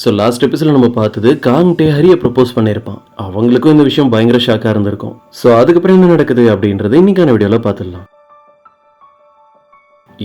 So last எபிசோட நம்ம பார்த்தது காங்டே ஹரியை ப்ரப்போஸ் பண்ணியிருப்பான். அவங்களுக்கும் இந்த விஷயம் பயங்கர ஷாக்காக இருந்திருக்கும். ஸோ அதுக்கப்புறம் என்ன நடக்குது அப்படின்றத இன்னைக்கான வீடியோவில் பார்த்துடலாம்.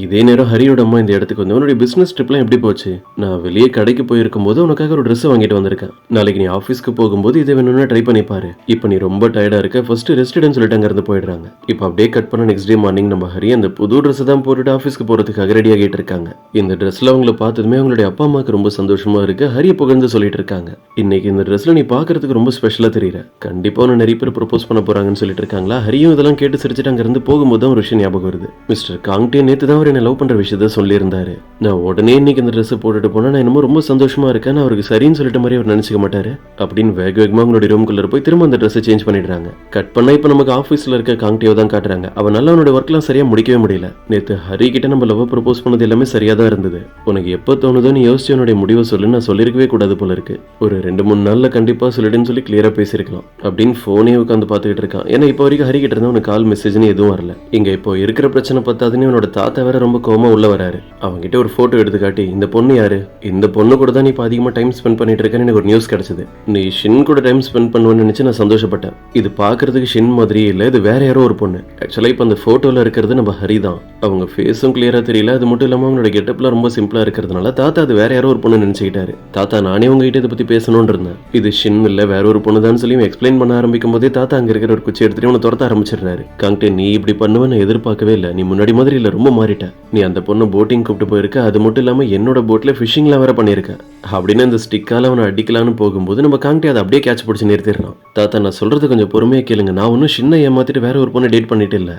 இதே நேரம் ஹரியோட அம்மா இந்த இடத்துக்கு வந்து உன்னுடைய பிசினஸ் ட்ரிப்லாம் எப்படி போச்சு? நான் வெளியே கடைக்கு போயிருக்கும் போது உனக்காக ஒரு ட்ரெஸ் வாங்கிட்டு வந்திருக்கேன். நாளைக்கு நீ ஆஃபீஸ்க்கு போகும்போது இதை வேணும்னா ட்ரை பண்ணி பாரு. இப்போ நீ ரொம்ப டயர்டா இருக்க, ஃபர்ஸ்ட் ரெஸ்ட்னு சொல்லிட்டு அங்க இருந்து போயிடுறாங்க. இப்போ அப்படியே கட் பண்ண நெக்ஸ்ட் டே மார்னிங் நம்ம ஹரி அந்த புது ட்ரெஸ் தான் போட்டுட்டு ஆஃபீஸ்க்கு போறதுக்காக ரெடி ஆகிட்டு இருக்காங்க. இந்த ட்ரெஸ்ல அவங்கள பார்த்ததுமே அவங்களுடைய அப்பா அம்மாவுக்கு ரொம்ப சந்தோஷமா இருக்கு. ஹரியை புகழ்ந்து சொல்லிட்டு இருக்காங்க, இன்னைக்கு இந்த ட்ரெஸ்ல நீ பாக்குறதுக்கு ரொம்ப ஸ்பெஷலா தெரியற, கண்டிப்பா உன்னை நிறைய பேர் ப்ரப்போஸ் பண்ண போறாங்கன்னு சொல்லிட்டு இருக்காங்களா. ஹரியும் இதெல்லாம் கேட்டு சிரிச்சுட்டு அங்க இருந்து போகும்போது ஒரு விஷயம் ஞாபகம் வருது. மிஸ்டர் காங்டே நேத்து தான் அவர் என்ன லவ் பண்ற விஷயத்த சொல்லியிருந்தாரு. நான் உடனே இன்னைக்கு இந்த ட்ரெஸ் போட்டுட்டு போனா நான் என்னமோ ரொம்ப சந்தோஷமா இருக்கேன், அவருக்கு சரின்னு சொல்லிட்ட மாதிரி அவர் நினைச்சுக்க மாட்டாரு அப்படின்னு வேகமா அவங்களுடைய ரூம்குள்ள போய் திரும்ப அந்த ட்ரெஸ் சேஞ்ச் பண்ணிடுறாங்க. கட் பண்ணா இப்ப நமக்கு ஆபீஸ்ல இருக்க காங்டேவ தான் காட்டுறாங்க. அவன் நல்லா அவனோட ஒர்க்லாம் சரியா முடிக்கவே முடியல. நேத்து ஹரி கிட்ட நம்ம லவ் ப்ரப்போஸ் பண்ணது எல்லாமே சரியா தான் இருந்தது. உனக்கு எப்ப தோணுதோ நீ யோசிச்சு உன்னுடைய முடிவை சொல்லு, நான் சொல்லிருக்கவே கூடாது போல இருக்கு. ஒரு 2-3 நாள்ல கண்டிப்பா சொல்லிடுன்னு சொல்லி கிளியரா பேசிருக்கலாம் அப்படின்னு போனே உட்காந்து பாத்துக்கிட்டு இருக்கான். ஏன்னா இப்போ வரைக்கும் ஹரி கிட்ட இருந்தா உனக்கு கால் மெசேஜ்னு எதுவும் வரல. இங்க இப்போ இருக்கிற பிரச்சனை பத்தாதுன்னு உன்னோட தாத்தா வேற ரொம்ப கோவமா உள்ள வராரு. அவங்ககிட்ட ஒரு போட்டோ எடுத்து காட்டி, இந்த பொண்ணு யாரு, இந்த பொண்ணு கூட தான் நீ இப்போ அதிகமா டைம் ஸ்பெண்ட் பண்ணிட்டு இருக்கேன்னு எனக்கு ஒரு நியூஸ் கிடைச்சது. நீ ஷின் கூட டைம் ஸ்பெண்ட் பண்ணுவேன்னு நினைச்சு நான் சந்தோஷப்பட்டேன். இது பாக்குறதுக்கு ஷின் மாதிரியே இல்ல, இது வேற யாரோ ஒரு பொண்ணு. ஆக்சுவலா இப்போ அந்த போட்டோல இருக்கிறது நம்ம ஹரி தான். அவங்க ஃபேஸும் கிளியரா தெரியல, அது மட்டும் இல்லாம அவங்களோட கெட்டப்ல ரொம்ப சிம்பிளா இருக்கிறதுனால தாத்தா அது வேற யாரோ ஒரு பொண்ணு நினைச்சுக்கிட்டாரு. தாத்தா நானே உங்ககிட்ட இதை பத்தி பேசணும்னு இருந்தேன், இது ஷின் இல்ல வேற ஒரு பொண்ணு தான் சொல்லி எக்ஸ்பிளைன் பண்ண ஆரம்பிக்கும் போதே தாத்தா அங்க இருக்கிற ஒரு குச்சி எடுத்துட்டு உன்னை துரத்த ஆரம்பிச்சிடுறாரு. காங்டே நீ இப்படி பண்ணுவேன்னு எதிர்பார்க்கவே இல்லை, நீ முன்னாடி மாதிரி இல்ல, ரொம்ப மாறிட்ட. நீ அந்த பொண்ணு போட்டிங் கூப்பிட்டு போயிருக்க, அது மட்டும் இல்லாம என்னோட போட்ல ஃபிஷிங்லாம் வேற பண்ணிருக்க அப்படின்னு அந்த ஸ்டிக்கால அவனை அடிக்கலான்னு போகும்போது நம்ம காங்டே அதை அப்படியே கேட்ச் பிடிச்சி நிறுத்திடுறான். தாத்தா நான் சொல்றது கொஞ்சம் பொறுமையா கேளுங்க, நான் ஒன்னும் ஷின்னை ஏமாத்திட்டு வேற ஒரு பொண்ணை டேட் பண்ணிட்டு இல்ல.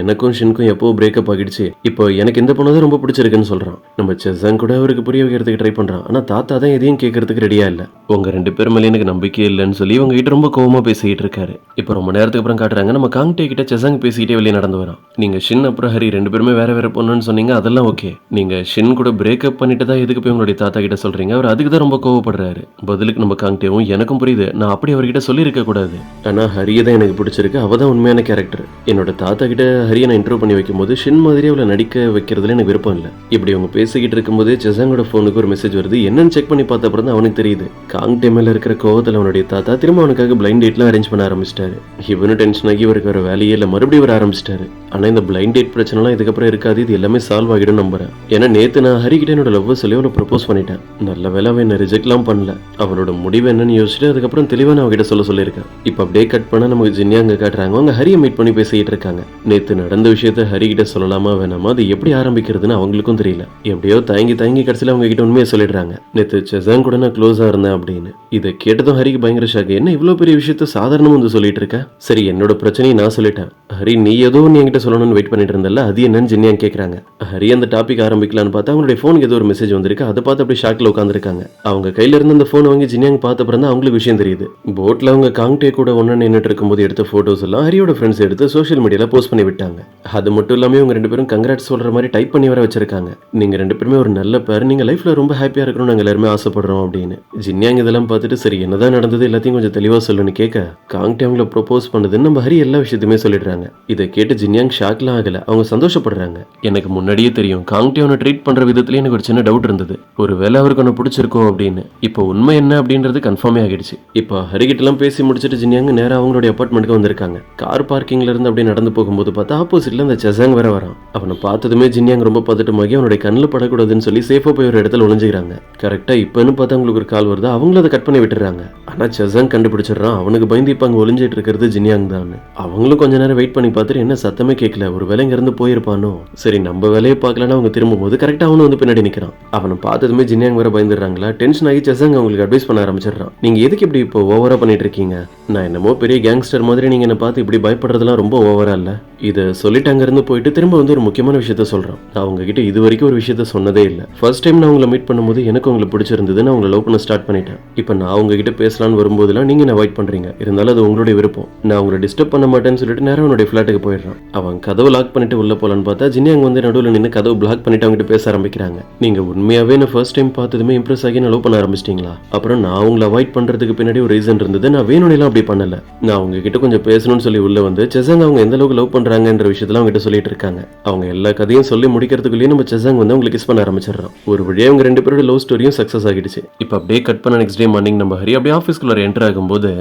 எனக்கும் ஷின்க்கும் எப்போ பிரேக்கப் ஆகிடுச்சு, இப்போ எனக்கு இந்த பொண்ணு தான் ரொம்ப பிடிச்சிருக்குன்னு சொல்றான். நம்ம செஸ்ஸாங் கூட அவருக்கு புரிய வைக்கிறதுக்கு ட்ரை பண்றான். ஆனா தாத்தா தான் எதையும் கேட்கறதுக்கு ரெடியா இல்ல. உங்க 2 பேர் மேல எனக்கு நம்பிக்கை இல்லைன்னு சொல்லி உங்க கிட்ட ரொம்ப கோவமா பேசிட்டு இருக்காரு. இப்போ ரொம்ப நேரத்துக்கு அப்புறம் காட்டுறாங்க நம்ம காங்டே கிட்ட செஸ்ஸாங் பேசிக்கிட்டே வெளியே நடந்து வரான். நீங்க ஷின் அப்புறம் ஹரி 2 பேருமே வேற வேற பொண்ணுன்னு சொன்னீங்க, அதெல்லாம் ஓகே. நீங்க ஷின் கூட பிரேக்கப் பண்ணிட்டு தான் எதுக்கு போய் உங்களுடைய தாத்தா கிட்ட சொல்றீங்க, அவர் அதுக்கு தான் ரொம்ப கோவப்படுறாரு. பதிலுக்கு நம்ம காங்டேவும் எனக்கும் புரியுது, நான் அப்படி அவர்கிட்ட சொல்லியிருக்க கூடாது, ஆனா ஹரியை தான் எனக்கு பிடிச்சிருக்கு, அவ தான் உண்மையான கேரக்டர். என்னோட தாத்தா கிட்ட ஹரியை நான் இன்ட்ரோ பண்ணி வைக்கும் போது ஷின் மாதிரி அவளை நடிக்க வைக்கிறதுல எனக்கு விருப்பம் இல்லை. இப்படி அவங்க பேசிக்கிட்டு இருக்கும்போது செசாங்கோட போனுக்கு ஒரு மெசேஜ் வருது. என்னன்னு செக் பண்ணி பார்த்த அப்புறம் தான் அவனுக்கு தெரியுது காங்டே மேல இருக்கிற கோவத்தில் அவனுடைய தாத்தா திரும்ப அவனுக்காக பிளைண்ட் டேட்லாம் அரேஞ்ச் பண்ண ஆரம்பிச்சிட்டாரு. இவனும் டென்ஷன் ஆகி இவருக்கு வேற வேலையே இல்லை, மறுபடியும் வர ஆரம்பிச்சிட்டாரு. ஆனா இந்த பிளைண்ட் டேட் பிரச்சனைலாம் இதுக்கப்புறம் இருக்காது, இது எல்லாமே சால்வ் ஆகிடும் நம்புறேன். ஏன்னா நேத்து நான் ஹரி கிட்ட என்னோட லவ் சொல்லி அவனை ப்ரப்போஸ் பண்ணிட்டேன். நல்ல வேலை அவன் என்ன ரிஜெக்ட்லாம் பண்ணல. அவனோட முடிவு என்னன்னு யோசிச்சுட்டு அதுக்கப்புறம் தெளிவா நான் அவகிட்ட சொல்லியிருக்கேன். இப்போ அப்படியே கட் பண்ண நமக்கு ஜின்யா அங்க காட்டுறாங்க. அவங்க ஹரியை மீட் பண்ணி பேசிக்கிட்டு இருக்காங்க. நேத்து நடந்த விஷயத்த ஹரி கிட்ட சொல்லலாமா வேணாமா, அது எப்படி ஆரம்பிக்கிறதுன்னு அவங்களுக்கும் தெரியல. எப்படியோ தயங்கி கடைசியில் அவங்க கிட்ட உண்மையை சொல்லிடுறாங்க. நேத்து செசாங் கூட நான் க்ளோஸா இருந்தேன் அப்படின்னு. இதை கேட்டதும் ஹரிக்கு பயங்கர ஷாக். என்ன இவ்வளவு பெரிய விஷயத்த சாதாரணமா வந்து சொல்லிட்டு இருக்க? சரி என்னோட பிரச்சனையை நான் சொல்லிட்டேன், ஹரி நீ ஏதோ நீ என்கிட்ட சொல்லணும்னு வெயிட் பண்ணிட்டு இருந்தல, அது என்னன்னு ஜின்யா கேட்கறாங்க. ஹரி அந்த டாபிக் ஆரம்பிக்கலான்னு பார்த்தா அவங்களுடைய போனுக்கு ஏதோ ஒரு மெசேஜ் வந்திருக்கு. அதை பார்த்து அப்படி ஷாக்ல உட்காந்துருக்காங்க. அவங்க கையில இருந்து அந்த போன் வாங்கி ஜின்யாங் பார்த்த அப்புறம் தான் அவங்களுக்கு விஷயம் தெரியுது. போட்ல அவங்க காங்டே கூட ஒன்னு நின்றுட்டு இருக்கும்போது எடுத்த போட்டோஸ் எல்லாம் ஹரியோட ஃப்ரெண்ட்ஸ் எடுத்து சோஷியல் மீடியால போஸ்ட் பண்ணி விட்டாங்க. அது மட்டும் இல்லாம இவங்க 2 பேரும் கங்க்ராட்ஸ் சொல்ற மாதிரி டைப் பண்ணி வர வச்சிருக்காங்க. நீங்க 2 பேருமே ஒரு நல்ல பேர், நீங்க லைஃப்ல ரொம்ப ஹாப்பியா இருக்கணும், நாங்க எல்லாருமே ஆசைப்படுறோம் அப்படின்னு. ஜின்யாங் இதெல்லாம் பார்த்துட்டு சரி என்னதான் நடந்தது எல்லாத்தையும் கொஞ்சம் தெளிவா சொல்லுன்னு கேட்க, காங்டே அவங்கள ப்ரொபோஸ் பண்ணதுன்னு நம்ம ஹரி எல்லா விஷயத்தையுமே சொல்லிடுறாங்க. இதை கேட்டு ஜின்யாங் ஷாக்லாம் ஆகல, அவங்க சந்தோஷப்படுறாங்க. எனக்கு முன்னாடியே தெரியும் காங்டே அவனை ட்ரீட் பண்ற விதத்துல எனக்கு ஒரு சின்ன டவுட் இருந்தது, ஒருவேளை அவருக்கு ஒன்று பிடிச்சிருக்கும் அப்படின்னு. இப்போ உண்மை என்ன அப்படின்றது கன்ஃபார்மே ஆகிடுச்சு. இப்போ ஹரிகிட்டலாம் பேசி முடிச்சுட்டு ஜின்யாங் நேரா அவங்களுடைய அபார்ட்மெண்ட்டுக்கு வந்திருக்காங்க. கார் பார்க்கிங்ல இருந்து அப்படியே நடந்து போகும்போது பார்த்தா ஆப்போசிட்ல அந்த செசாங் வேற வரான். அவனை பார்த்ததுமே ஜின்யாங் ரொம்ப பதட்டமாகி அவனுடைய கண்ணில் படக்கூடாதுன்னு சொல்லி சேஃபா போய் ஒரு இடத்துல ஒளிஞ்சுக்கிறாங்க. கரெக்டா இப்பன்னு பார்த்தா அவங்களுக்கு ஒரு கால் வருது. அவங்களும் அதை கட் பண்ணி விட்டுறாங்க. ஆனா செசாங் கண்டுபிடிச்சிடறான். அவனுக்கு பயந்து இப்ப அங்க ஒளிஞ்சிட்டு இருக்கிறது ஜின்யாங் தான். அவங்களும் கொஞ்ச நேரம் வெயிட் பண்ணி பார்த்துட்டு என்ன சத்தமே கேட்கல, ஒரு வேலை இங்க இருந்து போயிருப்பானோ, சரி நம்ம வேலையை பார்க்கலன்னு அவங்க திரும்பும் போது கரெக்டா அவனு வந்து பின்னாடி நிக்கிறான். அவனை பார்த்ததுமே ஜின்யாங் வேற பயந்துடுறாங்களா. டென்ஷன் ஆகி செசாங் அவங்களுக்கு அட்வைஸ் பண்ண ஆரம்பிச்சிடறான். நீங்க எதுக்கு இப்படி இப்போ ஓவரா பண்ணிட்டு இருக்கீங்க, நான் என்னமோ பெரிய கேங்ஸ்டர் மாதிரி நீங்க என்ன பார்த்து இப்படி பயப்படுறதுலாம் ரொம்ப ஓவரா இல்ல. இதை சொல்லிட்டு அங்க இருந்து போயிட்டு திரும்ப வந்து ஒரு முக்கியமான விஷயத்த சொல்றான். நான் அவங்க கிட்ட இது வரைக்கும் ஒரு விஷயத்த சொன்னதே இல்லை. ஃபர்ஸ்ட் டைம் நான் உங்களை மீட் பண்ணும்போது எனக்கு உங்களை பிடிச்சிருந்தது, நான் உங்களை லவ் பண்ண ஸ்டார்ட் பண்ணிட்டேன். இப்போ நான் உங்ககிட்ட பேசலான்னு வரும்போதெல்லாம் நீங்க என்ன அவாய்ட் பண்றீங்க, இருந்தாலும் அது உங்களுடைய விருப்பம், நான் உங்களை டிஸ்டர்ப் பண்ண மாட்டேன்னு சொல்லிட்டு நேரம் அவனுடைய ஃபிளாட்டுக்கு போயிடுறான். அவன் கதவு லாக் பண்ணிட்டு உள்ள போலான்னு பார்த்தா ஜின்யாங் வந்து நடுவில் நின்று கதவு பிளாக் பண்ணிட்டு அவங்ககிட்ட பேச ஆரம்பிக்கிறாங்க. நீங்க உண்மையாவே நான் ஃபர்ஸ்ட் டைம் பார்த்ததுமே இம்ப்ரெஸ் இம்ப்ரெஸ் ஆகி நான் லவ் பண்ண ஆரம்பிச்சிட்டீங்களா? அப்புறம் நான் உங்களை அவாய்ட் பண்றதுக்கு பின்னாடி ஒரு ரீசன் இருந்தது. நான் வேணும்னு அப்படி பண்ணல. நான் அவங்க கிட்ட கொஞ்சம் பேசணும்னு சொல்லி உள்ள வந்து செசாங் அவங்க எந்த அளவுக்கு லவ் பண்றாங்கன்ற விஷயத்துல அவங்க கிட்ட சொல்லிட்டு இருக்காங்க. அவங்க எல்லா கதையும் சொல்லி முடிக்கிறதுக்குள்ளேயே நம்ம செசாங் வந்து உங்களுக்கு கிஸ் பண்ண ஆரம்பிச்சிடறோம். ஒரு வழியா அவங்க 2 பேரோட லவ் ஸ்டோரியும் சக்சஸ் ஆகிடுச்சு. இப்போ அப்படியே கட் பண்ண நெக்ஸ்ட் டே மார்னிங் நம்ம ஹரி அப்படியே ஆஃபீஸ்க்குள்ள என்டர் ஆகும்போது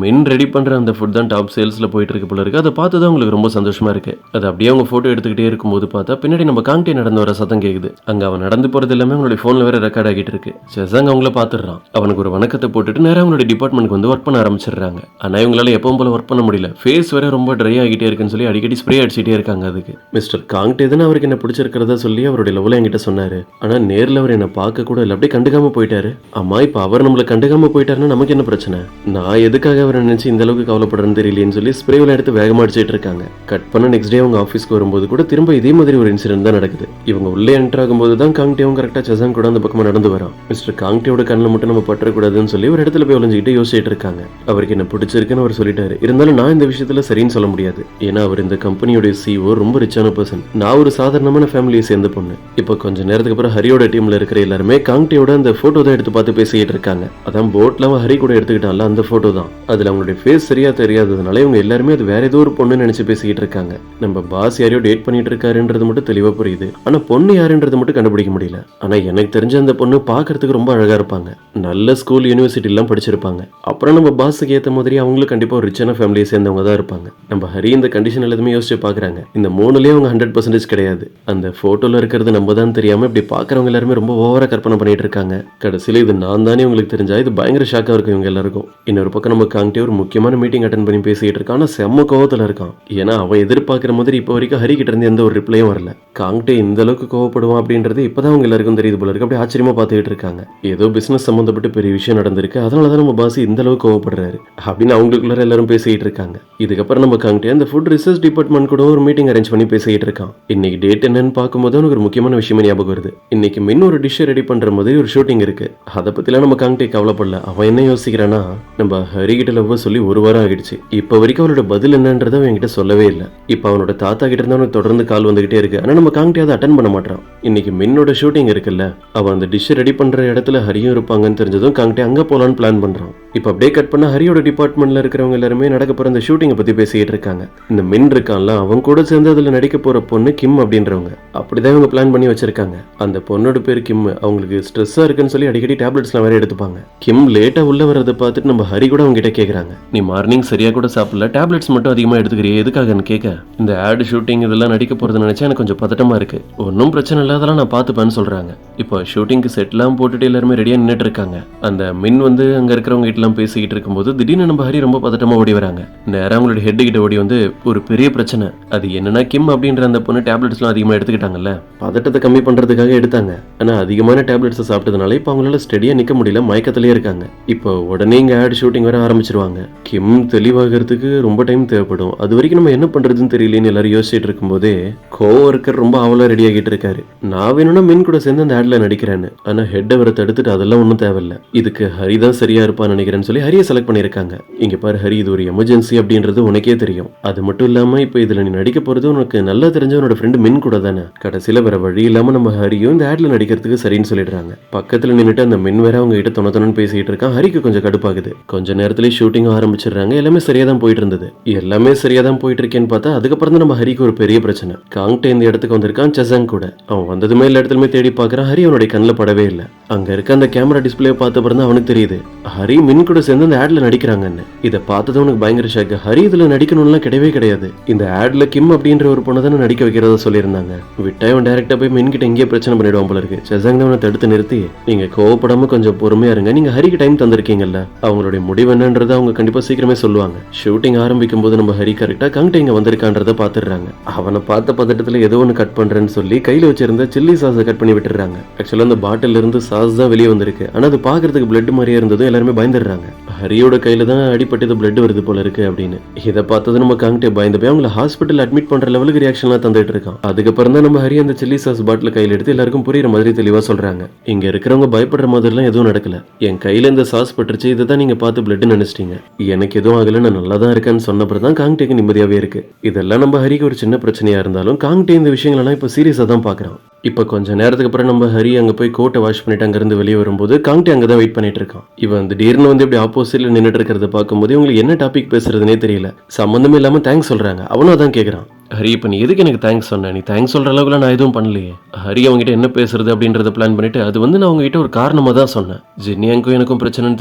மின் ரெடி பண்ற அந்த ஃபுட் தான் டாப் சேல்ஸ்ல போயிட்டு இருக்கு போல இருக்கு. அதை பார்த்து தான் உங்களுக்கு ரொம்ப சந்தோஷமா இருக்கு. அது அப்படியே அவங்க போட்டோ எடுத்துக்கிட்டே இருக்கும்போது பார்த்தா பின்னாடி நம்ம காங்டே நடந்து வர சத்தம் கேக்குது. அங்க அவன் நடந்து போறது எல்லாமே அவங்களுடைய போன்ல வேற ரெக்கார்ட் ஆகிட்டு இருக்கு. செசாங் அவங்கள பாத்துறான். அவனுக்கு ஒரு வணக்கத்தை போட்டுட்டு நேரா அவங்களுடைய டிபார்ட்மெண்ட்க்கு வந்து ஒர்க் பண்ண ஆரம்பிச்சிடுறாங்க. ஆனா இவங்களால எப்பவும் போல ஒர்க் பண்ண முடியல. ஃபேஸ் வேற ரொம்ப ட்ரை ஆகிட்டே இருக்குன்னு சொல்லி அடிக்கடி ஸ்ப்ரே அடிச்சிட்டே இருக்காங்க. அதுக்கு மிஸ்டர் காங்டே தான் அவருக்கு என்ன பிடிச்சிருக்கிறதா சொல்லி அவருடைய லவ்ல என்கிட்ட சொன்னாரு. ஆனா நேர்ல அவர் என்ன பார்க்க கூட இல்ல, அப்படியே கண்டுக்காம போயிட்டாரு. அம்மா இப்ப அவர் நம்மள கண்டுக்காம போயிட்டாருன்னா நமக்கு என்ன பிரச்சனை? நான் எதுக்காக அவரை நினைச்சு இந்த அளவுக்கு கவலைப்படுறேன்னு தெரியலேன்னு சொல்லி ஸ்ப்ரேவில் எடுத்து வேகமா அடிச்சிட்டு இருக்காங்க. கட் பண்ண நெக்ஸ்ட் டே அவங்க ஆஃபீஸ்க்கு வரும்போது கூட திரும்ப இதே மாதிரி ஒரு இன்சிடென்ட் தான் நடக்குது. இவங்க உள்ளே என்டர் ஆகும்போது தான் காங்டேவும் கரெக்டா செசாங் கூட அந்த பக்கமா நடந்து வரான். மிஸ்டர் காங்டேவோட கண்ணில் மட்டும் நம்ம பற்றக்கூடாதுன்னு சொல்லி ஒரு இடத்துல போய் ஒளிஞ்சிக்கிட்டு யோசிச்சுட்டு இருக்காங்க. அவருக்கு என்ன பிடிச்சிருக்குன்னு அவர் சொல்லிட்டாரு. இருந்தாலும் நான் இந்த விஷயத்துல சரின்னு சொல்ல முடியாது. ஏன்னா அவர் இந்த கம்பெனியோட சிஓ ரொம்ப ரிச்சான பர்சன். நான் ஒரு சாதாரணமான ஃபேமிலியை சேர்ந்த பொண்ணு. இப்போ கொஞ்ச நேரத்துக்கு அப்புறம் ஹரியோட டீம்ல இருக்கிற எல்லாருமே காங்டேவோட அந்த போட்டோ தான் எடுத்து பார்த்து பேசிக்கிட்டு இருக்காங்க. அதான் போட்ல அவன் ஹரி கூட எடுத்துக்கிட்டான்ல அந்த போட்டோ தான். அதுல அவங்களுடைய ஃபேஸ் சரியா தெரியாததுனால இவங்க எல்லாருமே அது வேற ஏதோ ஒரு பொண்ணு நினைச்சு பேசிக்கிட்டு இருக்காங்க. நம்ம பாஸ் யாரையோ டேட் பண்ணிட்டு இருக்காருன்றது மட்டும் தெளிவா புரியுது. ஆனா பொண்ணு யாருன்றது மட்டும் கண்டுபிடிக்க முடியல. ஆனா எனக்கு தெரிஞ்ச அந்த பொண்ணு பாக்குறதுக்கு ரொம்ப அழகா இருப்பாங்க. நல்ல ஸ்கூல் யூனிவர்சிட்டி எல்லாம் படிச்சிருப்பாங்க. அப்புறம் நம்ம பாஸுக்கு ஏத்த மாதிரி அவங்களும் கண்டிப்பா ஒரு ரிச்சான ஃபேமிலியை சேர்ந்தவங்க தான் இருப்பாங்க. நம்ம ஹரி இந்த கண்டிஷன் எல்லாத்தையுமே யோசிச்சு பாக்குறாங்க. இந்த 3லயே அவங்க 100% கிடையாது. அந்த போட்டோல இருக்கிறது நம்ம தான் தெரியாம இப்படி பாக்குறவங்க எல்லாருமே ரொம்ப ஓவரா கற்பனை பண்ணிட்டு இருக்காங்க. கடைசியில இது நான் தானே உங்களுக்கு தெரிஞ்சா இது பயங்கர ஷாக்கா இருக்கும் இவங்க எல்லாருக்கும். இன்னொரு பக்கம் நம்ம காங்டே ஒரு முக்கியமான மீட்டிங் அட்டென்ட் பண்ணி பேசிட்டு இருக்கான். ஆனா செம்ம கோவத்துல இருக்கான். ஏன்னா அவன் எதிர்பார்க்கிற மாதிரி இப்போ வரைக்கும் ஹரி கிட்ட இருந்து எந்த ஒரு ரிப்ளையும் வரல. காங்டே இந்த அளவுக்கு கோவப்படுவான் அப்படின்றது இப்பதான் அவங்க எல்லாருக்கும் தெரியுது போல இருக்கு. அப்படியே ஆச்சரியமா பார்த்துக்கிட்டு இருக்காங்க. ஏதோ பிசினஸ் சம்பந்தப்பட்டு பெரிய விஷயம் நடந்திருக்கு, அதனாலதான் நம்ம பாஸ் இந்த அளவுக்கு கோவப்படுறாரு அப்படின்னு அவங்களுக்குள்ள எல்லாரும் பேசிட்டு இருக்காங்க. இதுக்கப்புறம் நம்ம காங்டே அந்த ஃபுட் ரிசர்ச் டிபார்ட்மெண்ட் கூட ஒரு மீட்டிங் அரேஞ்ச் பண்ணி பேசிட்டு இருக்கான். இன்னைக்கு டேட் என்னன்னு பார்க்கும்போது அவனுக்கு ஒரு முக்கியமான விஷயமே ஞாபகம் வருது. இன்னைக்கு மின் ஒரு டிஷ் ரெடி பண்ற மாதிரி ஒரு ஷூட்டிங் இருக்கு. அதை பத்திலாம் நம்ம காங்டே கவலைப்படல. அவன் என்ன யோசிக்கிறானா, நம்ம ஹரி கிட்ட லவ் சொல்லி ஒரு வாரம் ஆகிடுச்சு. இப்ப வரைக்கும் அவனோட பதில் என்னன்றத அவன் என்கிட்ட சொல்லவே இல்லை. இப்ப அவனோட தாத்தா கிட்ட இருந்து அவனுக்கு தொடர்ந்து கால் வந்துகிட்டே இருக்கு. ஆனா நம்ம காங்டே அதை அட்டன் பண்ண மாட்டான். இன்னைக்கு மின்னோட ஷூட்டிங் இருக்குல்ல, அவன் அந்த டிஷ் ரெடி பண்ற இடத்துல ஹரியும் இருப்பாங்கன்னு தெரிஞ்சதும் காங்டே அங்க போலான்னு பிளான் பண்றான். இப்ப அப்படியே கட் பண்ண ஹரியோட டிபார்ட்மெண்ட்ல இருக்கிறவங்க எல்லாருமே நடக்க போற அந்த ஷூட்டிங்கை பத்தி பேசிட்டு இருக்காங்க. இந்த மின் இருக்கான்ல, அவன் கூட சேர்ந்து அதுல நடிக்க போற பொண்ணு கிம் அப்படின்றவங்க. அப்படிதான் இவங்க பிளான் பண்ணி வச்சிருக்காங்க. அந்த பொண்ணோட பேர் கிம். அவங்களுக்கு ஸ்ட்ரெஸ்ஸா இருக்குன்னு சொல்லி அடிக்கடி டேப்லெட்ஸ்லாம் வேற எடுத்துப்பாங்க. கிம் லேட்டா உள்ள வரதை பார்த்துட்டு நம்ம ஹரி கூட அவங்க கிட்ட கேக்குறாங்க, நீ மார்னிங் சரியா கூட சாப்பிடல, டேப்லெட்ஸ் மட்டும் அதிகமா எடுத்துக்கிறியே, எதுக்காகன்னு கேட்க, இந்த ஆட் ஷூட்டிங் இதெல்லாம் நடிக்க போறது நினைச்சா எனக்கு கொஞ்சம் பதட்டமா இருக்கு, ஒன்னும் பிரச்சனை இல்லாதெல்லாம் நான் பார்த்துப்பேன்னு சொல்றாங்க. இப்போ ஷூட்டிங்க்கு செட்லாம் போட்டுட்டு எல்லாருமே ரெடியா நின்னுட்டு இருக்காங்க. அந்த மின் வந்து அங்க இருக்கிறவங்க கிட்ட எல்லாம் பேசிக்கிட்டு இருக்கும்போது திடீர்னு நம்ம ஹரி ரொம்ப பதட்டமா ஓடி வராங்க. நேரா அவங்களோட ஹெட் கிட்ட ஓடி வந்து, ஒரு பெரிய பிரச்சனை, அது என்னன்னா கிம் அப்படின்ற அந்த பொண்ணு டேப்லெட்ஸ் எல்லாம் அதிகமா எடுத்துக்கிட்டாங்கல்ல, பதட்டத்தை கம்மி பண்றதுக்காக எடுத்தாங்க. ஆனா அதிகமான டேப்லெட்ஸ் சாப்பிட்டதுனால இப்ப அவங்களால ஸ்டெடியா நிக்க முடியல, மயக்கத்திலே இருக்காங்க. இப்போ உடனே இங்க ஆட் ஷூட்டிங் வர ஆரம்பிச்சிருவாங்க. கிம் தெளிவாகிறதுக்கு ரொம்ப டைம் தேவைப்படும். அது வரைக்கும் நம்ம என்ன பண்றதுன்னு தெரியலன்னு எல்லாரும் யோசிச்சுட்டு இருக்கும்போதே கோவர்க்கர் ரொம்ப ஆவலா ரெடி ஆகிட்டு இருக்காரு. நான் வேணும்னா மின் கூட சேர்ந்து அந்த ஆட்ல நடிக்கிறேன்னு. ஆனா ஹெட் அவரை தடுத்துட்டு அதெல்லாம் ஒன்றும் தேவையில்ல, இதுக்கு ஹரி தான் சரியா இருப்பான்னு நினைக்கிறேன்னு சொல்லி ஹரியை செலக்ட் பண்ணிருக்காங்க. இங்க பாரு ஹரி, இது ஒரு எமர்ஜென்சி அப்படின்றது உனக்கே தெரியும். அது மட்டும் இல்லாம இப்ப இதுல நீ நடிக்க போறது உனக்கு நல்லா தெரிஞ்ச உன்னோட ஃப்ரெண்டு மின் கூட தானே. கடைசியில வேற வழி இல்லாம நம்ம ஹரியும் இந்த ஆட்ல நடிக்கிறதுக்கு சரின்னு சொல்லிடுறாங்க. பக்கத்துல நின்னுட்டு அந்த மின் வேற அவங்க கிட்ட தொணத்தொன்னு பேசிட்டு இருக்கான். ஹரிக்கு கொஞ்சம் கடுப்பாகுது. கொஞ்ச நேரத்திலேயே ஷூட்டிங் ஆரம்பிச்சிடுறாங்க. எல்லாமே சரியா தான் போயிட்டு இருந்தது. எல்லாமே சரியா தான் போயிட்டு இருக்கேன்னு பார்த்தா அதுக்கப்புறம் தான் நம்ம ஹரிக்கு ஒரு பெரிய பிரச்சனை. காங்டே இந்த இடத்துக்கு வந்திருக்கான் செசாங் கூட. அவன் வந்ததுமே எல்லா இடத்துலயுமே தேடி பார்க்கறான். ஹரி அவனுடைய கண்ணில் படவே இல்லை. அங்க இருக்க அந்த கேமரா டிஸ்பிளே பார்த்த அப்புறம் தான் அவனுக்கு தெரியுது ஹரி மின் கூட சேர்ந்து அந்த ஆட்ல நடிக்கிறாங்கன்னு. இதை பார்த்தது அவனுக்கு பயங்கர ஷாக். ஹரி இதுல நடிக்கணும்லாம் கிடையவே கிடையாது. இந்த ஆட்ல கிம் அப்படின்ற ஒரு பொண்ணை தானே நடிக்க வைக்கிறதா சொல்லியிருந்தாங்க. விட்டா இவன் டைரக்டா போய் மின் கிட்ட எங்கேயே பிரச்சனை பண்ணிடுவான் போல இருக்கு. செசாங் தான் அவனை தடுத்து நிறுத்தி, நீங்க கோவப்படாம கொஞ்சம் பொறுமையா இருங்க, நீங்க ஹரிக்கு டைம் தந்திருக்கீங்கல்ல, அவங்களுடைய முடிவு என்னன்றதை அவங்க கண்டிப்பா சீக்கிரமே சொல்லுவாங்க. ஷூட்டிங் ஆரம்பிக்கும் போது நம்ம ஹரி கரெக்டா காங்டே இங்க வந்திருக்கான்றதை பாத்துறாங்க. அவனை பார்த்த பதட்டத்துல ஏதோ ஒன்று கட் பண்றேன்னு சொல்லி கையில வச்சிருந்த சில்லி சாஸை கட் பண்ணி விட்டுறாங்க. ஆக்சுவலா அந்த பாட்டில் இருந்து சாஸ் தான் வெளியே வந்திருக்கு. ஆனா அது பாக்குறதுக்கு பிளட் மாதிரியே இருந்ததும் எல்லாருமே பயந்துடுறாங்க. ஹரியோட கையில தான் அடிப்பட்டு பிளட் வருது போல இருக்கு அப்படின்னு. இதை பார்த்தது நம்ம காங்டே பயந்து போய் அவங்களை ஹாஸ்பிட்டல் அட்மிட் பண்ற லெவலுக்கு ரியாக்ஷன்லாம் தந்துட்டு இருக்கான். அதுக்கப்புறம் தான் நம்ம ஹரி அந்த சில்லி சாஸ் பாட்டில் கையில எடுத்து எல்லாருக்கும் புரியுற மாதிரி தெளிவா சொல்றாங்க. இங்க இருக்கிறவங்க பயப்படுற மாதிரிலாம் எதுவும் நடக்கல. என் கையில இந்த சாஸ் பட்டுருச்சு, இதை தான் நீங்க பார்த்து பிளட் நினைச்சிட்டீங்க. எனக்கு எதுவும் ஆகல, நான் நல்லா தான் இருக்கேன்னு சொன்னப்பறம் தான் காங்டேக்கு நிம்மதியாவே இருக்கு. இதெல்லாம் நம்ம ஹரிக்கு ஒரு சின்ன பிரச்சனையா இருந்தாலும் காங்டே இந்த விஷயங்களெல்லாம் இப்ப சீரியஸா தான் பாக்குறான். இப்ப கொஞ்ச நேரத்துக்கு அப்புறம் நம்ம ஹரி அங்க போய் கோட்டை வாஷ் பண்ணிட்டு அங்க இருந்து வெளியே வரும்போது காங்டே அங்கதான் வெயிட் பண்ணிட்டு இருக்கான். இவன் திடீர்னு வந்து இப்படி ஆப்போசிட்ல நின்னுட்டு இருக்கிறத பார்க்கும்போது உங்களுக்கு என்ன டாபிக் பேசுறதுனே தெரியல. சம்பந்தமே இல்லாம தேங்க்ஸ் சொல்றாங்க. அவனும் அதான் கேக்குறான். ஹரி, இப்ப நீ எதுக்கு எனக்கு தேங்க்ஸ் சொன்ன? நீ தேங்க்ஸ் சொல்ற அளவுக்கு நான் எதுவும் பண்ணலையே. ஹரி அவங்ககிட்ட என்ன பேசுறது அப்படின்றத பிளான் பண்ணிட்டு அது வந்து நான் உங்ககிட்ட ஒரு காரணமா தான் சொன்னேன். ஜென்னியாக்கும் எனக்கும் பிரச்சனைன்னு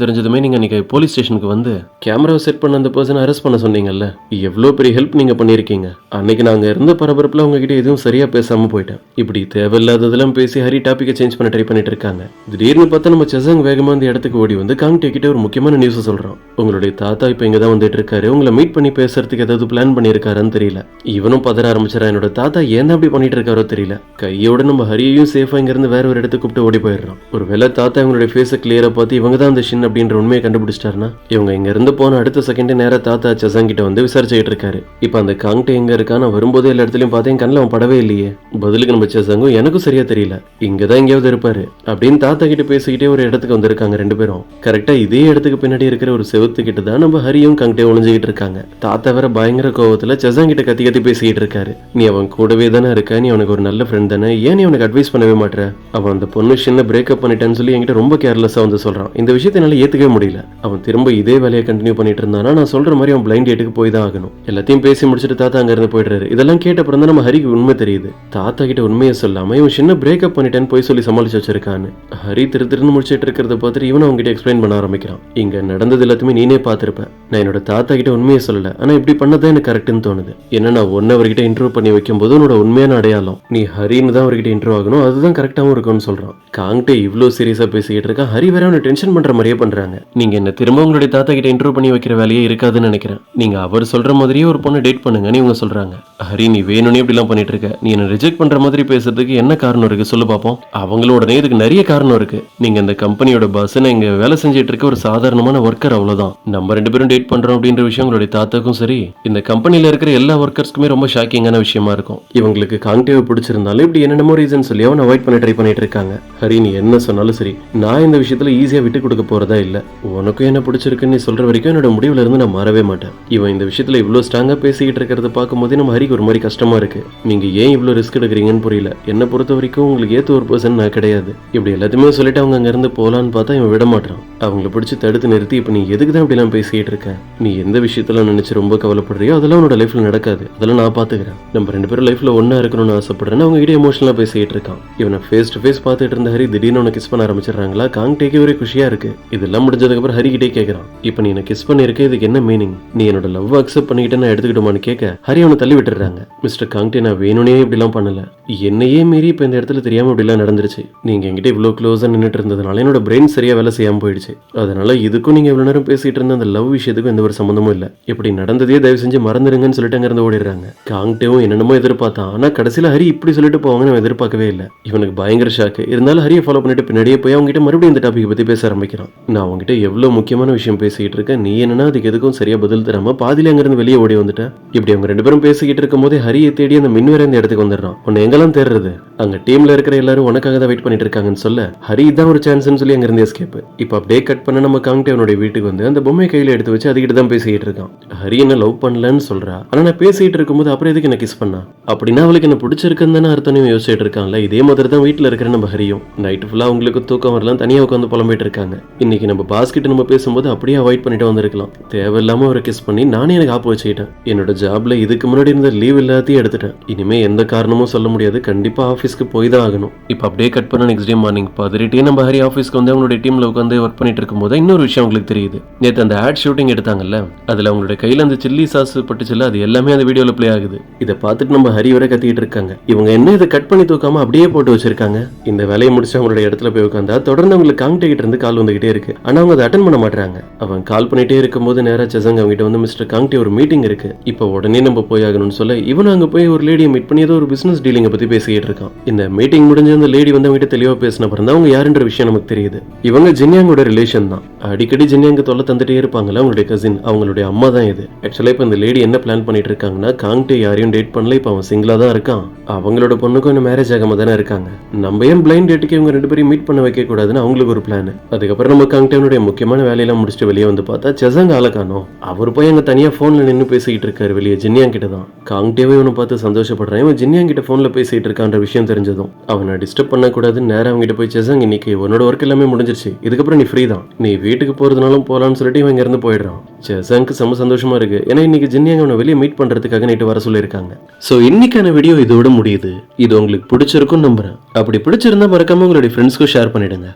தெரிஞ்சதுமே நீங்க இன்னைக்கு போலீஸ் ஸ்டேஷனுக்கு வந்து கேமராவை செட் பண்ண அந்த பர்சனை அரெஸ்ட் பண்ண சொன்னீங்கல்ல. எவ்வளவு பெரிய ஹெல்ப் நீங்க பண்ணிருக்கீங்க. அன்னைக்கு நாங்க இருந்த பரபரப்புல உங்ககிட்ட எதுவும் சரியா பேசாம போயிட்டேன். இப்படி தேவையில்லாததெல்லாம் பேசி ஹரி டாபிக்கை சேஞ்ச் பண்ண ட்ரை பண்ணிட்டு இருக்காங்க. திடீர்னு பார்த்தா நம்ம செசங் வேகமா அந்த இடத்துக்கு ஓடி வந்து காங்டே கிட்ட ஒரு முக்கியமான நியூஸ் சொல்றான். உங்களுடைய தாத்தா இப்ப இங்க தான் வந்துட்டு இருக்காரு. உங்களை மீட் பண்ணி பேசுறதுக்கு ஏதாவது பிளான் பண்ணிருக்காருன்னு தெரியல. இவனும் பதற ஆரம்பிச்சிடறான். என்னோட தாத்தா ஏன் அப்படி பண்ணிட்டு இருக்காரோ தெரியல. கையோட நம்ம ஹரியையும் சேஃபா இங்க இருந்து வேற ஒரு இடத்துக்கு கூப்பிட்டு ஓடி போயிடுறான். ஒரு வேளை தாத்தா இவங்களுடைய ஃபேஸை கிளியரா பார்த்து இவங்க தான் அந்த ஷின் அப்படின்ற உண்மையை கண்டுபிடிச்சிட்டாருன்னா இவங்க இங்க இருந்து போன அடுத்த செகண்டே நேரா தாத்தா செசங் கிட்ட வந்து விசாரிச்சுட்டு இருக்காரு. இப்ப அந்த காங்டே எங்க இருக்கா? நான் வரும்போது எல்லா இடத்துலயும் பார்த்தேன், கண்ணில் அவன் படவே இல்லையே. பதிலுக்கு நம்ம செசங்கும் எனக்கும் சரியா தெரியல, இங்கதான் எங்கேயாவது இருப்பாரு அப்படின்னு தாத்தா கிட்ட பேசிக்கிட்டே ஒரு இடத்துக்கு வந்திருக்காங்க ரெண்டு பேரும். கரெக்டா இதே இடத்துக்கு பின்னாடி இருக்கிற ஒரு செவத்து கிட்ட தான் நம்ம ஹரியும் காங்டே ஒளிஞ்சுக்கிட்டு இருக்காங்க. தாத்தா வேற பயங்கர கோவத்துல செசங் கிட்ட கத்தி கத்தி பேசிக்கிட்டு இருக்காரு. நீ அவன் கூடவே தானே இருக்க, நீ அவனுக்கு ஒரு நல்ல ஃப்ரெண்ட் தானே, ஏன் நீ அவனுக்கு அட்வைஸ் பண்ணவே மாட்டேற? அவன் அந்த பொண்ணு சின்ன பிரேக்கப் பண்ணிட்டேன்னு சொல்லி என்கிட்ட ரொம்ப கேர்லெஸ்ஸா வந்து சொல்றான். இந்த விஷயத்தை என்னால ஏத்துக்கவே முடியல. அவன் திரும்ப இதே வேலையை கண்டினியூ பண்ணிட்டு இருந்தானா நான் சொல்ற மாதிரி அவன் பிளைண்ட் டேட்டுக்கு போய் தான் ஆகணும். எல்லாத்தையும் பேசி முடிச்சுட்டு தாத்தா அங்க இருந்து போயிடுறாரு. இதெல்லாம் கேட்டப்பறம் தான் நம்ம ஹரிக்கு உண்மை தெரியுது. தாத்தா கிட்ட உண்மையை சொல்லாம இவன் சின்ன பிரேக்கப் பண்ணிட்டேன்னு போய் சொல்லி சமாளிச்சு வச்சிருக்கான்னு. ஹரி திருன்னு முடிச்சிட்டு இருக்கிறத பார்த்துட்டு இவன் அவங்க கிட்ட எக்ஸ்பிளைன் பண்ண ஆரம்பிக்கிறான். இங்க நடந்தது எல்லாத்தையுமே நீனே பார்த்திருப்ப. நான் என்னோட தாத்தா கிட்ட உண்மையை சொல்லல, ஆனா இப்படி பண்ணதான் எனக்கு கரெக்ட்னு தோணுது. என்ன நான் ஒன்னு அவர்கிட்ட இன்டர்வியூ பண்ணி வைக்கும்போது உன்னோட உண்மையான அடையாளம் நீ ஹரின்னு தான் அவர்கிட்ட இன்டர்வியூ ஆகணும், அதுதான் கரெக்டாகவும் இருக்கும்னு சொல்றான். காங்டே இவ்வளவு சீரியஸா பேசிக்கிட்டு இருக்கா. ஹரி வேற அவனை டென்ஷன் பண்ற மாதிரியே பண்றாங்க. நீங்க என்ன திரும்ப உங்களுடைய தாத்தா கிட்ட இன்டர்வியூ பண்ணி வைக்கிற வேலையே இருக்காதுன்னு நினைக்கிறேன். நீங்க அவர் சொல்ற மாதிரியே ஒரு பொண்ணு டேட் பண்ணுங்கன்னு இவங்க சொல்றாங்க. ஹரி, நீ வேணும்னே இப்படி எல்லாம் பண்ணிட்டு இருக்க. நீ என்ன ரிஜெக்ட் பண்ற மாதிரி பேசுறதுக்கு என்ன காரணம் இருக்கு சொல்லு பாப்போம். அவங்களோட இதுக்கு நிறைய காரணம் இருக்கு. நீங்க இந்த கம்பெனியோட பாஸ், இங்க வேலை செஞ்சுட்டு இருக்க ஒரு சாதாரணமான ஒர்க்கர், அவ்வளவுதான். நம்ம ரெண்டு பேரும் டேட் பண்றோம் அப்படின்ற விஷயம் உங்களுடைய தாத்தாக்கும் சரி இந்த கம்பெனில இருக்கிற எல்லா ஒர்க்கர்ஸ்க்குமே ரொம்ப ஷாக்கிங்கான விஷயமா இருக்கும். இவங்களுக்கு காங்டேவை பிடிச்சிருந்தாலும் இப்படி என்னென்னமோ ரீசன் சொல்லி அவன் அவாய்ட் பண்ண ட்ரை பண்ணிட்டு இருக்காங்க. ஹரி, நீ என்ன சொன்னாலும் சரி, நான் இந்த விஷயத்துல ஈஸியா விட்டு கொடுக்க போறதா இல்ல. உனக்கும் என்ன பிடிச்சிருக்குன்னு நீ சொல்ற வரைக்கும் என்னோட முடிவுல இருந்து நான் மாறவே மாட்டேன். இவன் இந்த விஷயத்துல இவ்வளவு ஸ்ட்ராங்கா பேசிக்கிட்டு இருக்கிறத பார்க்கும்போது நம்ம ஹரிக்கு ஒரு மாதிரி கஷ்டமா இருக்கு. நீங்க ஏன் இவ்வளவு ரிஸ்க் எடுக்கிறீங்கன்னு புரியல. என்ன பொறுத்த வரைக்கும் உங்களுக்கு ஏத்த ஒரு பர்சன் நான் கிடையாது. இப்படி எல்லாத்தையுமே சொல்லிட்டு அவங்க அங்க இருந்து போலான்னு பார்த்தா இவன் விட மாட்டான். அவங்கள பிடிச்சி தடுத்து நிறுத்தி, இப்ப நீ எதுக்கு தான் இப்படி எல்லாம் பேசிக்கிட்டு இருக்க? நீ எந்த விஷயத்துல நினைச்சு ரொம்ப கவலைப்படுறியோ அதெல்லாம் உன்னோட லைஃப்ல நடக்காது. அதெல்லாம் நான் பாத்துக்கிறேன். நம்ம ரெண்டு பேரும் லைஃப்ல ஒன்னா இருக்கணும்னு ஆசைப்படுறேன்னு அவங்க கிட்ட எமோஷனலா பேசிட்டு இருக்கான். இவனை ஃபேஸ் டு ஃபேஸ் பார்த்துட்டு இருந்த ஹரி திடீர்னு அவனை கிஸ் பண்ண ஆரம்பிச்சிடறாங்களா. காங்டேக்கு ஒரே குஷியா இருக்கு. இதெல்லாம் முடிஞ்சதுக்கு அப்புறம் ஹரி கிட்டே கேட்கறான், இப்ப நீ என்ன கிஸ் பண்ணிருக்க, இதுக்கு என்ன மீனிங்? நீ என்னோட லவ் அக்செப்ட் பண்ணிக்கிட்டு நான் எடுத்துக்கிட்டோமான்னு கேட்க ஹரி அவனை தள்ளி விட்டுறாங்க. மிஸ்டர் காங்டே, நான் வேணும்னே இப்படி எல்லாம் பண்ணல. என்னையே மீறி இப்ப இந்த இடத்துல தெரியாம இப்படி எல்லாம் நடந்துருச்சு. நீங்க என்கிட்ட இவ்வளவு க்ளோஸா நின்னுட்டு இருந்ததுனால என்னோட பிரெயின் சரியா வேலை செய்யாம போயிடுச்சு. அதனால இதுக்கும் நீங்க இவ்வளவு நேரம் பேசிட்டு இருந்த அந்த லவ் விஷயத்துக்கும் எந்த ஒரு சம்பந்தமும் இல்ல. இப்படி நடந்ததே தயவு செஞ்சு மறந்துருங்கன்னு சொல்லிட்டு அங்க இருந்து ஓடிடுறாங்க. காங்டேவும் என்னென்னமோ எதிர்பார்த்தான். ஆனா கடைசியில ஹரி இப்படி சொல்லிட்டு போவாங்கன்னு எதிர்பார்க்கவே இல்லை. இவனுக்கு பயங்கர ஷாக்கு. இருந்தாலும் ஹரியை ஃபாலோ பண்ணிட்டு பின்னாடியே போய் அவங்க கிட்ட மறுபடியும் இந்த டாபிக் பத்தி பேச ஆரம்பிக்கிறான். நான் அவங்ககிட்ட எவ்வளவு முக்கியமான விஷயம் பேசிக்கிட்டு இருக்கேன், நீ என்னன்னா அதுக்கு எதுக்கும் சரியா பதில் தராம பாதியில அங்க இருந்து வெளியே ஓடி வந்துட்டேன். இப்படி அவங்க ரெண்டு பேரும் பேசிக்கிட்டு இருக்கும் போதே ஹரியை தேடி அந்த மின்வேற இந்த இடத்துக்கு வந்துடுறான். உன்னை எங்கெல்லாம் தேடுறது? அங்க டீம்ல இருக்கிற எல்லாரும் உனக்காக தான் வெயிட் பண்ணிட்டு இருக்காங்கன்னு சொல்ல ஹரி தான் ஒரு சான்ஸ்னு சொல்லி அங்க இருந்து எஸ்கேப். இப்ப அப்படியே கட் பண்ண நம்ம காங்டே அவனுடைய வீட்டுக்கு வந்து அந்த பொம்மை கையில எடுத்து வச்சு அதுகிட்ட தான் பேசிக்கிட்டு இருக்கான். ஹரி என்ன லவ் பண்ணலன்னு சொல்றா, ஆனா நான் பேசிட்டு இருக்கும்போது அப்புறம் எதுக்கு என்ன கிஸ் பண்ணா? அப்படின்னா அவளுக்கு என்ன பிடிச்சிருக்குன்னு தானே அர்த்தம் யோசிச்சுட்டு இருக்காங்கல்ல. இதே மாதிரி தான் வீட்டுல இருக்கிற நம்ம ஹரியும் நைட் ஃபுல்லா அவங்களுக்கு தூக்கம் வரலாம் தனியா உட்காந்து புலம்பிட்டு இருக்காங்க. இன்னைக்கு நம்ம பாஸ் கிட்ட நம்ம பேசும்போது அப்படியே அவாய்ட் பண்ணிட்டு வந்திருக்கலாம். தேவையில்லாம அவரை கிஸ் பண்ணி நானே எனக்கு ஆப்பு வச்சுக்கிட்டேன். என்னோட ஜாப்ல இதுக்கு முன்னாடி இருந்த லீவ் எல்லாத்தையும் எடுத்துட்டேன். இனிமே எந்த காரணமும் சொல்ல முடியாது. கண்டிப்பா ஆபீஸ்க்கு போய் தான் ஆகணும். இப்ப அப்படியே கட் பண்ண நெக்ஸ்ட் டே மார்னிங் பதறிட்டே நம்ம ஹரி ஆபீஸ்க்கு வந்து அவங்களுடைய டீம்ல உட்காந்து ஒர்க் பண்ணிட்டு இருக்கும்போது இன்னொரு விஷயம் உங்களுக்கு தெரியுது. நேற்று அந்த ஆட் ஷூட்டிங் எடுத்தாங்கல்ல, அதுல அவங்களுடைய கையில அந்த சில்லி சாஸ் பட்டுச்சுல, அது எல்லாமே அந்த வீடியோல பிளே ஆகுது. இதை பார்த்துட்டு நம்ம ஹரி வரை கத்திட்டு இருக்காங்க. இவங்க என்ன இதை கட் பண்ணி தூக்காம அப்படியே போட்டு வச்சிருக்காங்க. இந்த வேலையை முடிச்சு அவங்களுடைய இடத்துல போய் உட்காந்தா தொடர்ந்து அவங்களுக்கு காங்டே கிட்ட இருந்து கால் வந்துகிட்டே இருக்கு. ஆனா அவங்க அதை அட்டன் பண்ண மாட்டாங்க. அவன் கால் பண்ணிட்டே இருக்கும்போது நேரா செசங் அவங்க கிட்ட வந்து மிஸ்டர் காங்டே ஒரு மீட்டிங் இருக்கு, இப்ப உடனே நம்ம போய் ஆகணும்னு சொல்ல இவனும் அங்க போய் ஒரு லேடியை மீட் பண்ணி ஏதோ ஒரு பிசினஸ் டீலிங்க பத்தி பேசிட்டு இருக்கான். இந்த மீட்டிங் முடிஞ்ச அந்த லேடி வந்து அவங்க கிட்ட தெளிவா பேசின அப்புறம் தான் அவங்க யாருன்ற விஷயம் நமக்கு தெரியுது. இவங்க ஜின்யாங்கோட ரிலேஷன் தான். அடிக்கடி ஜின்யாங்க தொல்லை தந்துட்டே இருப்பாங்கல்ல அவங்களுடைய கசின், அவங்களுடைய அம்மா தான் இது. ஆக்சுவலா இப்ப இந்த லேடி என்ன பிளான் பண்ணிட்டு இருக்காங்கன்னா காங்டே காங்டே யாரையும் டேட் பண்ணல, இப்ப அவன் சிங்கிளா தான் இருக்கான். அவங்களோட பொண்ணுக்கும் இன்னும் மேரேஜ் ஆகாம தானே இருக்காங்க. நம்ம ஏன் பிளைண்ட் டேட்டுக்கு இவங்க 2 பேரையும் மீட் பண்ண வைக்க கூடாதுன்னு அவங்களுக்கு ஒரு பிளான். அதுக்கப்புறம் நம்ம காங்டேனுடைய முக்கியமான வேலையெல்லாம் முடிச்சுட்டு வெளியே வந்து பார்த்தா செசாங் ஆள காணோம். அவர் போய் அங்க தனியா போன்ல நின்னு பேசிக்கிட்டு இருக்காரு வெளியே ஜின்யாங் கிட்ட தான். காங்டேவே இவனை பார்த்து சந்தோஷப்படுறான். இவன் ஜின்யாங் கிட்ட போன்ல பேசிட்டு இருக்கான்ற விஷயம் தெரிஞ்சதும் அவனை டிஸ்டர்ப் பண்ண கூடாதுன்னு நேரா அவங்க கிட்ட போய் செசாங், இன்னைக்கு உன்னோட ஒர்க் எல்லாமே முடிஞ்சிருச்சு, இதுக்கப்புறம் நீ ஃப்ரீ தான், நீ வீட்டுக்கு போறதுனாலும் போலான்னு சொல்லிட்டு இவன் இங்க இருந்து போயிடுறான். செசாங்க்கு செம சந்தோஷமா இருக்கு. ஏன்னா இன்னைக்கு ஜின்யாங் அவனை வெளியே மீட் பண்றதுக்காக நைட்டு வர சொல்லியிருக்காங்க. சோ இன்னைக்கான வீடியோ இதோட முடியுது. இது உங்களுக்கு பிடிச்சிருக்கும் நம்புறேன். அப்படி பிடிச்சிருந்தா மறக்காம உங்களுடைய ஃப்ரெண்ட்ஸ்க்கும் ஷேர் பண்ணிடுங்க.